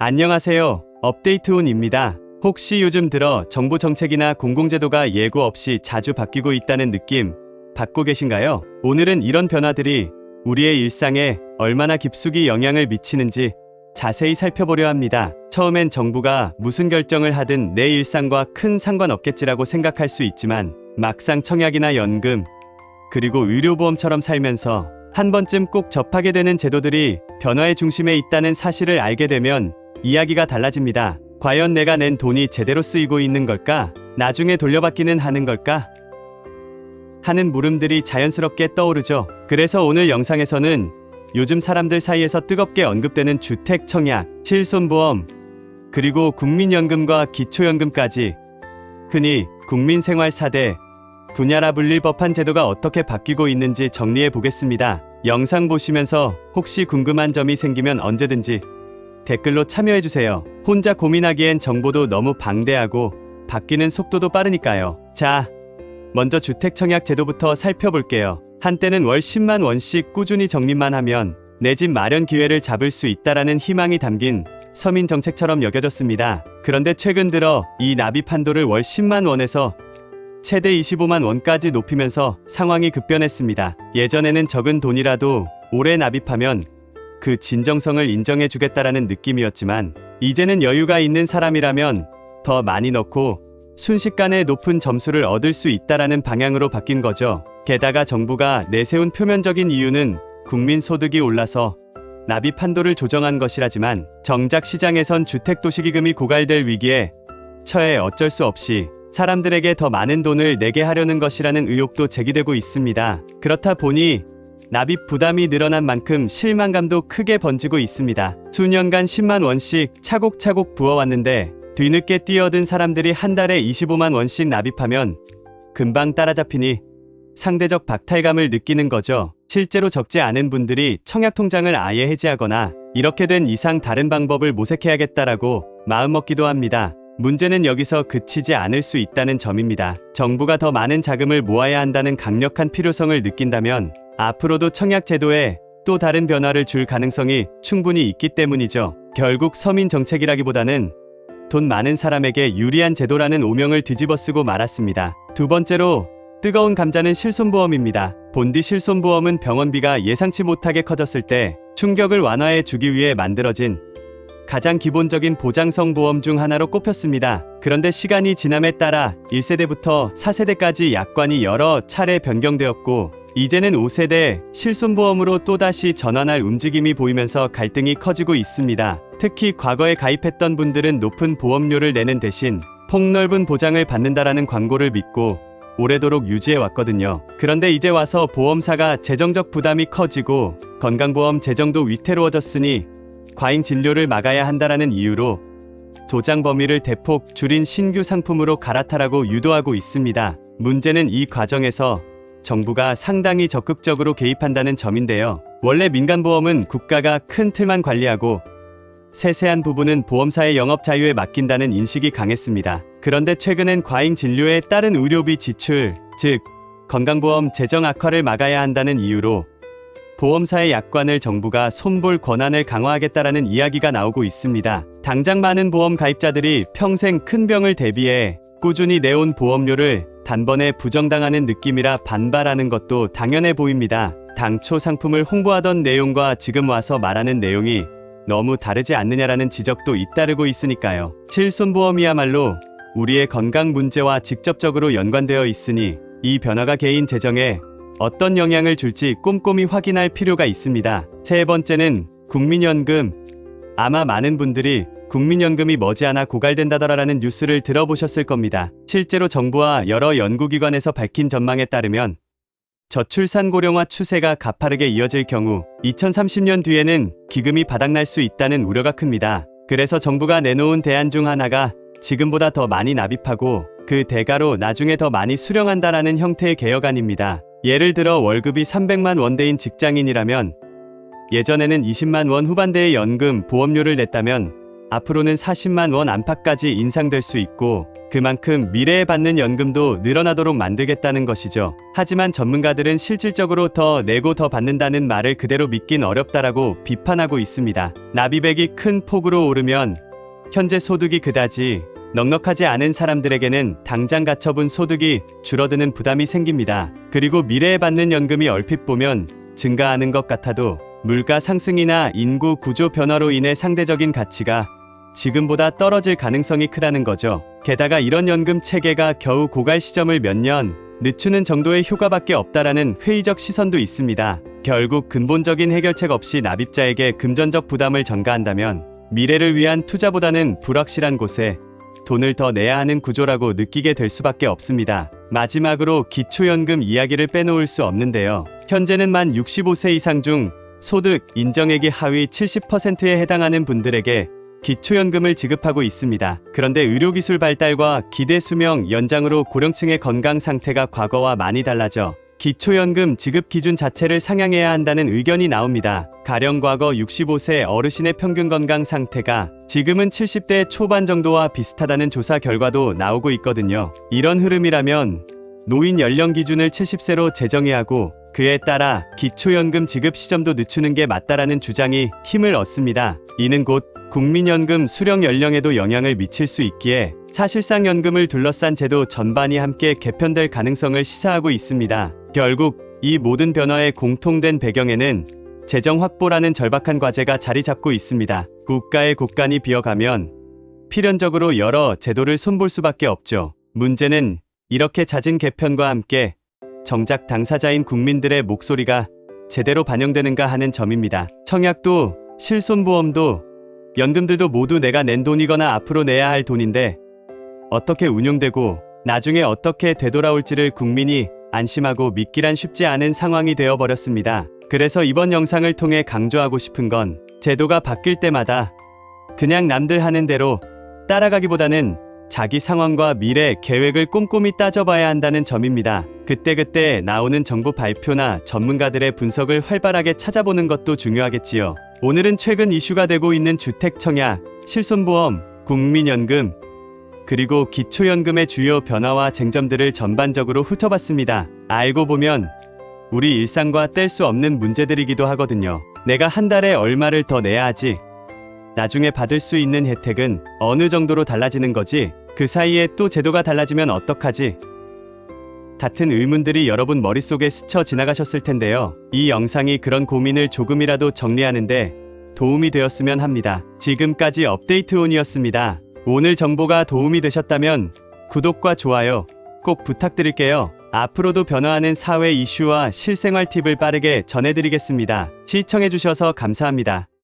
안녕하세요. 업데이트온입니다. 혹시 요즘 들어 정부 정책이나 공공제도가 예고 없이 자주 바뀌고 있다는 느낌 받고 계신가요? 오늘은 이런 변화들이 우리의 일상에 얼마나 깊숙이 영향을 미치는지 자세히 살펴보려 합니다. 처음엔 정부가 무슨 결정을 하든 내 일상과 큰 상관없겠지라고 생각할 수 있지만 막상 청약이나 연금, 그리고 의료보험처럼 살면서 한 번쯤 꼭 접하게 되는 제도들이 변화의 중심에 있다는 사실을 알게 되면 이야기가 달라집니다. 과연 내가 낸 돈이 제대로 쓰이고 있는 걸까? 나중에 돌려받기는 하는 걸까? 하는 물음들이 자연스럽게 떠오르죠. 그래서 오늘 영상에서는 요즘 사람들 사이에서 뜨겁게 언급되는 주택 청약, 실손보험, 그리고 국민연금과 기초연금까지 흔히 국민생활 4대 분야라 불릴 법한 제도가 어떻게 바뀌고 있는지 정리해 보겠습니다. 영상 보시면서 혹시 궁금한 점이 생기면 언제든지 댓글로 참여해주세요. 혼자 고민하기엔 정보도 너무 방대하고 바뀌는 속도도 빠르니까요. 자, 먼저 주택청약 제도부터 살펴볼게요. 한때는 월 10만 원씩 꾸준히 적립만 하면 내 집 마련 기회를 잡을 수 있다라는 희망이 담긴 서민 정책처럼 여겨졌습니다. 그런데 최근 들어 이 납입 한도를 월 10만 원에서 최대 25만 원까지 높이면서 상황이 급변했습니다. 예전에는 적은 돈이라도 오래 납입하면 그 진정성을 인정해 주겠다라는 느낌이었지만 이제는 여유가 있는 사람이라면 더 많이 넣고 순식간에 높은 점수를 얻을 수 있다라는 방향으로 바뀐 거죠. 게다가 정부가 내세운 표면적인 이유는 국민 소득이 올라서 납입 한도를 조정한 것이라지만 정작 시장에선 주택도시기금이 고갈될 위기에 처해 어쩔 수 없이 사람들에게 더 많은 돈을 내게 하려는 것이라는 의혹도 제기되고 있습니다. 그렇다 보니 납입 부담이 늘어난 만큼 실망감도 크게 번지고 있습니다. 수년간 10만 원씩 차곡차곡 부어왔는데 뒤늦게 뛰어든 사람들이 한 달에 25만 원씩 납입하면 금방 따라잡히니 상대적 박탈감을 느끼는 거죠. 실제로 적지 않은 분들이 청약통장을 아예 해지하거나 이렇게 된 이상 다른 방법을 모색해야겠다라고 마음먹기도 합니다. 문제는 여기서 그치지 않을 수 있다는 점입니다. 정부가 더 많은 자금을 모아야 한다는 강력한 필요성을 느낀다면 앞으로도 청약 제도에 또 다른 변화를 줄 가능성이 충분히 있기 때문이죠. 결국 서민 정책이라기보다는 돈 많은 사람에게 유리한 제도라는 오명을 뒤집어쓰고 말았습니다. 두 번째로 뜨거운 감자는 실손보험입니다. 본디 실손보험은 병원비가 예상치 못하게 커졌을 때 충격을 완화해 주기 위해 만들어진 가장 기본적인 보장성 보험 중 하나로 꼽혔습니다. 그런데 시간이 지남에 따라 1세대부터 4세대까지 약관이 여러 차례 변경되었고 이제는 5세대 실손보험으로 또다시 전환할 움직임이 보이면서 갈등이 커지고 있습니다. 특히 과거에 가입했던 분들은 높은 보험료를 내는 대신 폭넓은 보장을 받는다라는 광고를 믿고 오래도록 유지해왔거든요. 그런데 이제 와서 보험사가 재정적 부담이 커지고 건강보험 재정도 위태로워졌으니 과잉 진료를 막아야 한다라는 이유로 조장 범위를 대폭 줄인 신규 상품으로 갈아타라고 유도하고 있습니다. 문제는 이 과정에서 정부가 상당히 적극적으로 개입한다는 점인데요. 원래 민간보험은 국가가 큰 틀만 관리하고 세세한 부분은 보험사의 영업 자유에 맡긴다는 인식이 강했습니다. 그런데 최근엔 과잉 진료에 따른 의료비 지출, 즉 건강보험 재정 악화를 막아야 한다는 이유로 보험사의 약관을 정부가 손볼 권한을 강화하겠다라는 이야기가 나오고 있습니다. 당장 많은 보험 가입자들이 평생 큰 병을 대비해 꾸준히 내온 보험료를 단번에 부정당하는 느낌이라 반발하는 것도 당연해 보입니다. 당초 상품을 홍보하던 내용과 지금 와서 말하는 내용이 너무 다르지 않느냐라는 지적도 잇따르고 있으니까요. 실손보험이야말로 우리의 건강 문제와 직접적으로 연관되어 있으니 이 변화가 개인 재정에 어떤 영향을 줄지 꼼꼼히 확인할 필요가 있습니다. 세 번째는 국민연금. 아마 많은 분들이 국민연금이 머지않아 고갈된다더라라는 뉴스를 들어보셨을 겁니다. 실제로 정부와 여러 연구기관에서 밝힌 전망에 따르면 저출산 고령화 추세가 가파르게 이어질 경우 2030년 뒤에는 기금이 바닥날 수 있다는 우려가 큽니다. 그래서 정부가 내놓은 대안 중 하나가 지금보다 더 많이 납입하고 그 대가로 나중에 더 많이 수령한다라는 형태의 개혁안입니다. 예를 들어 월급이 300만 원대인 직장인이라면 예전에는 20만 원 후반대의 연금, 보험료를 냈다면 앞으로는 40만 원 안팎까지 인상될 수 있고 그만큼 미래에 받는 연금도 늘어나도록 만들겠다는 것이죠. 하지만 전문가들은 실질적으로 더 내고 더 받는다는 말을 그대로 믿긴 어렵다라고 비판하고 있습니다. 납입액이 큰 폭으로 오르면 현재 소득이 그다지 넉넉하지 않은 사람들에게는 당장 가처분 소득이 줄어드는 부담이 생깁니다. 그리고 미래에 받는 연금이 얼핏 보면 증가하는 것 같아도 물가 상승이나 인구 구조 변화로 인해 상대적인 가치가 지금보다 떨어질 가능성이 크다는 거죠. 게다가 이런 연금 체계가 겨우 고갈 시점을 몇 년 늦추는 정도의 효과밖에 없다라는 회의적 시선도 있습니다. 결국 근본적인 해결책 없이 납입자에게 금전적 부담을 전가한다면 미래를 위한 투자보다는 불확실한 곳에 돈을 더 내야 하는 구조라고 느끼게 될 수밖에 없습니다. 마지막으로 기초연금 이야기를 빼놓을 수 없는데요. 현재는 만 65세 이상 중 소득 인정액이 하위 70%에 해당하는 분들에게 기초연금을 지급하고 있습니다. 그런데 의료기술 발달과 기대 수명 연장으로 고령층의 건강 상태가 과거와 많이 달라져 기초연금 지급 기준 자체를 상향해야 한다는 의견이 나옵니다. 가령 과거 65세 어르신의 평균 건강 상태가 지금은 70대 초반 정도와 비슷하다는 조사 결과도 나오고 있거든요. 이런 흐름이라면 노인 연령 기준을 70세로 재정해야 하고 그에 따라 기초연금 지급 시점도 늦추는 게 맞다라는 주장이 힘을 얻습니다. 이는 곧 국민연금 수령 연령에도 영향을 미칠 수 있기에 사실상 연금을 둘러싼 제도 전반이 함께 개편될 가능성을 시사하고 있습니다. 결국 이 모든 변화의 공통된 배경에는 재정 확보라는 절박한 과제가 자리 잡고 있습니다. 국가의 곳간이 비어가면 필연적으로 여러 제도를 손볼 수밖에 없죠. 문제는 이렇게 잦은 개편과 함께 정작 당사자인 국민들의 목소리가 제대로 반영되는가 하는 점입니다. 청약도 실손보험도 연금들도 모두 내가 낸 돈이거나 앞으로 내야 할 돈인데 어떻게 운용되고 나중에 어떻게 되돌아올지를 국민이 안심하고 믿기란 쉽지 않은 상황이 되어버렸습니다. 그래서 이번 영상을 통해 강조하고 싶은 건 제도가 바뀔 때마다 그냥 남들 하는 대로 따라가기보다는 자기 상황과 미래 계획을 꼼꼼히 따져봐야 한다는 점입니다. 그때그때 나오는 정부 발표나 전문가들의 분석을 활발하게 찾아보는 것도 중요하겠지요. 오늘은 최근 이슈가 되고 있는 주택 청약, 실손보험, 국민연금, 그리고 기초연금의 주요 변화와 쟁점들을 전반적으로 훑어봤습니다. 알고 보면 우리 일상과 뗄 수 없는 문제들이기도 하거든요. 내가 한 달에 얼마를 더 내야 하지? 나중에 받을 수 있는 혜택은 어느 정도로 달라지는 거지? 그 사이에 또 제도가 달라지면 어떡하지? 같은 의문들이 여러분 머릿속에 스쳐 지나가셨을 텐데요. 이 영상이 그런 고민을 조금이라도 정리하는데 도움이 되었으면 합니다. 지금까지 업데이트온이었습니다. 오늘 정보가 도움이 되셨다면 구독과 좋아요 꼭 부탁드릴게요. 앞으로도 변화하는 사회 이슈와 실생활 팁을 빠르게 전해드리겠습니다. 시청해주셔서 감사합니다.